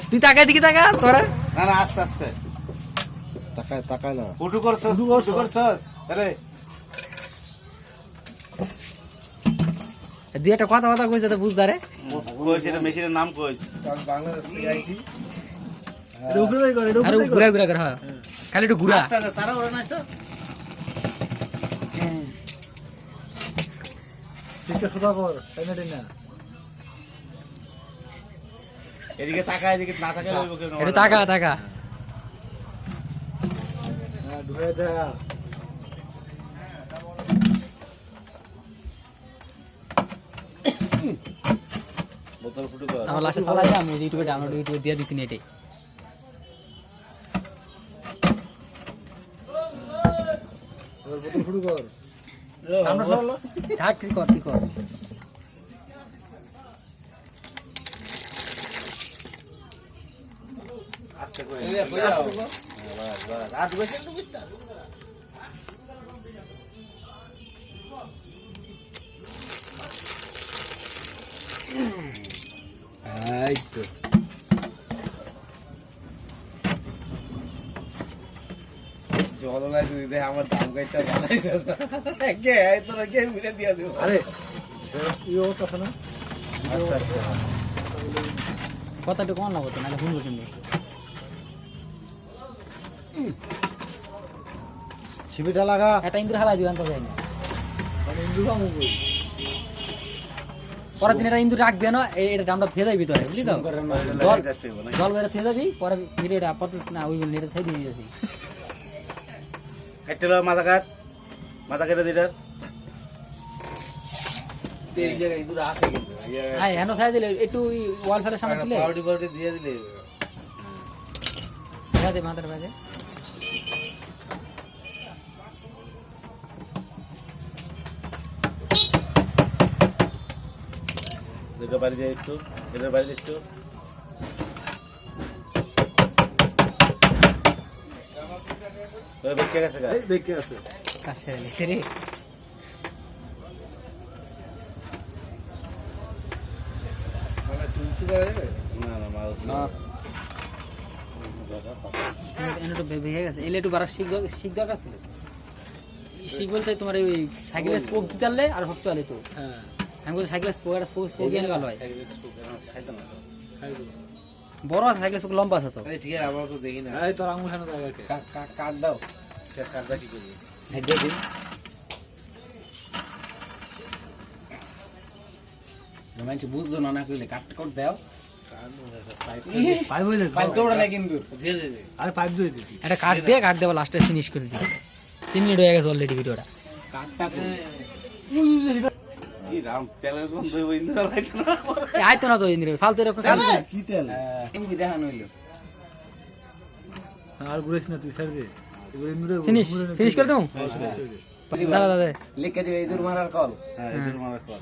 তুই তাকাই দিকে তাকা তোরা না না আস্তে আস্তে তাকায় না ফুটু করছস ফুটু করছস আরে দুই একটা কথা কথা কইছে তো বুঝদা রে কইছ এটা মেশিনের নাম কইছ আমি বাংলাদেশ থেকে আইছি আরে ঘুরা ঘুরা কর হ্যাঁ খালি একটু ঘুরা আস্তে আস্তে তারা ওরে নাই তো এদিকে তাকায় এদিকে না তাকায় লইব কেন একটু তাকা তাকা বোতল ফুটু কর আমার লাস্টে চালাই আমি ইউটিউবে ডাউনলোড ইউটিউবে দিয়ে দিছি নেটে আমরা চলো থাক কি কর কি কর আস্তে করে আস্তে কর বাস বাস আর বসে তো বুঝতা এই তো জল লাগে দিদি আমার দাম গাইটা বানাইছস কে আই তোরা কে মিলে দিয়া দেব আরে ইও কথা না আস্তে আস্তে কথাটা কোন লাগতো নালে শুনবো কেমনে ছিবিটা লাগা এটা ইন্দ্র হালা দিও আনতে যাই না মানে ইন্দু কামু কই পরের দিন এটা ইন্দুর রাখবে না এটা দামটা ফেলে যাবি ভিতরে বুঝলি তো জল জল বেরো ফেলে যাবি পরে ভিডিওটা আপাতত না ওই বলে এটা সাইড দিয়ে দিয়েছি কাটলো মাথা কেটে দিটার এই জায়গায় দূরে আসে কিন্তু হ্যাঁ এনো সাইড দিলে একটু ওয়াল ফেলে সামনে দিলে পাউডার দিয়ে দিলে বাজে মাথার বাজে যেটা বাড়ি যায় একটু এটার বাড়ি একটু ওই বেঁকে গেছে গা এই দেখে আছে কাছে লেছে রে মানে তুলছি করে না না মাউস না এনে তো ভেঙে গেছে এলে একটু বাড়া শিখ দরকার ছিল শিখ বলতে তোমার ওই সাইকেলের স্পোক দিতে পারলে আর সব চলে তো হ্যাঁ আমি বলছি সাইকেলের স্পোক দিয়ে ভালো হয় খাইতো না খাই দেব বড় আছে সাইকেলের স্পোক লম্বা আছে তো আরে ঠিক আছে আমরা তো দেখি না এই তোর আঙুল হানো জায়গা কে কাট দাও কাট দা কি করবি সাইডে দিন রোমাঞ্চ বুঝলো না না কইলে কাট কাট দাও পাইপ হইছে পাইপ তো ওটা না কিন্তু দিয়ে দে দে আরে পাইপ দিয়ে দিতি এটা কাট দিয়ে কাট দেবো লাস্টে ফিনিশ করে দিই 3 মিনিট হয়ে গেছে অলরেডি ভিডিওটা কাটটা এই রাম তেলের গন্ধ হইব ইন্দ্রা লাইতো না আইতো না তো ইন্দ্র ফালতু এরকম কাজ কি তেল এমনি দেখানো হইলো আর ঘুরেছ না তুই সাইড দে এবার ইন্দুরে ফিনিশ করে দাও হ্যাঁ, দাদা দাদা লিখে দিবে ইঁদুর মারার কল হ্যাঁ এদের মারা কর